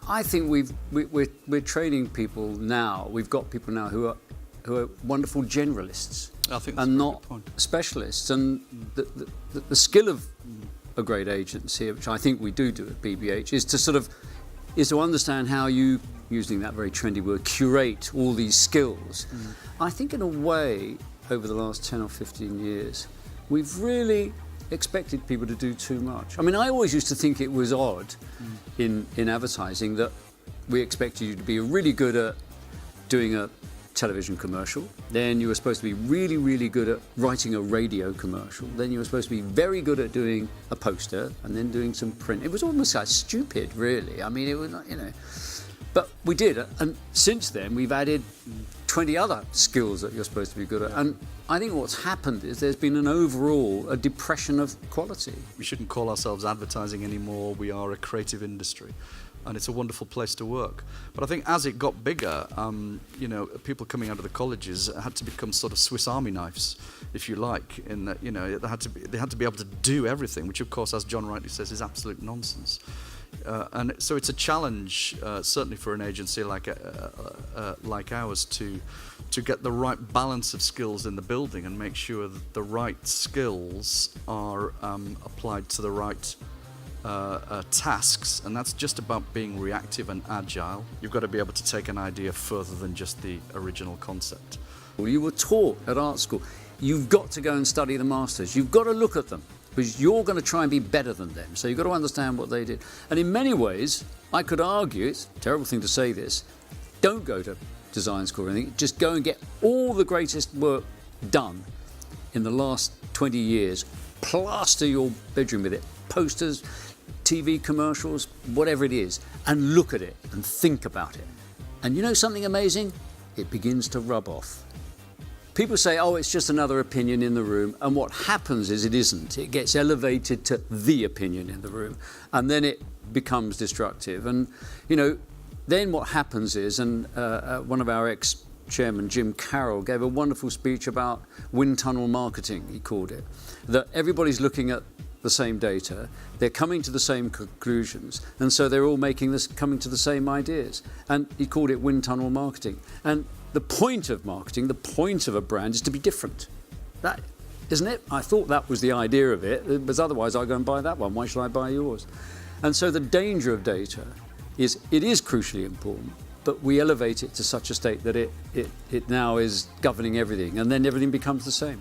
I think we're training people now. We've got people now who are wonderful generalists I think that's and a not good point. specialists. And the skill of a great agency, which I think we do at BBH, is to understand how you, using that very trendy word, curate all these skills. I think in a way, over the last 10 or 15 years, we've really expected people to do too much. I mean, I always used to think it was odd in advertising that we expected you to be really good at doing a television commercial, then you were supposed to be really, really good at writing a radio commercial, then you were supposed to be very good at doing a poster, and then doing some print. It was almost like stupid, really. I mean, it was, but we did, and since then we've added 20 other skills that you're supposed to be good at. And I think what's happened is there's been a depression of quality. We shouldn't call ourselves advertising anymore. We are a creative industry, and it's a wonderful place to work. But I think as it got bigger, people coming out of the colleges had to become sort of Swiss Army knives, if you like, in that they had to be able to do everything, which of course, as John rightly says, is absolute nonsense. And so it's a challenge, certainly for an agency like ours, to get the right balance of skills in the building and make sure that the right skills are applied to the right tasks. And that's just about being reactive and agile. You've got to be able to take an idea further than just the original concept. Well, you were taught at art school, you've got to go and study the masters. You've got to look at them, because you're going to try and be better than them. So you've got to understand what they did. And in many ways, I could argue, it's a terrible thing to say this, don't go to design school or anything, just go and get all the greatest work done in the last 20 years, plaster your bedroom with it, posters, TV commercials, whatever it is, and look at it and think about it. And you know something amazing? It begins to rub off. People say, oh, it's just another opinion in the room. And what happens is it isn't. It gets elevated to the opinion in the room. And then it becomes destructive. And, then what happens is, and one of our ex-chairmen, Jim Carroll, gave a wonderful speech about wind tunnel marketing, he called it, that everybody's looking at the same data, they're coming to the same conclusions, and so they're all coming to the same ideas. And he called it wind tunnel marketing. And the point of marketing, the point of a brand, is to be different. That, isn't it? I thought that was the idea of it, because otherwise I go and buy that one. Why should I buy yours? And so the danger of data is it is crucially important, but we elevate it to such a state that it now is governing everything, and then everything becomes the same.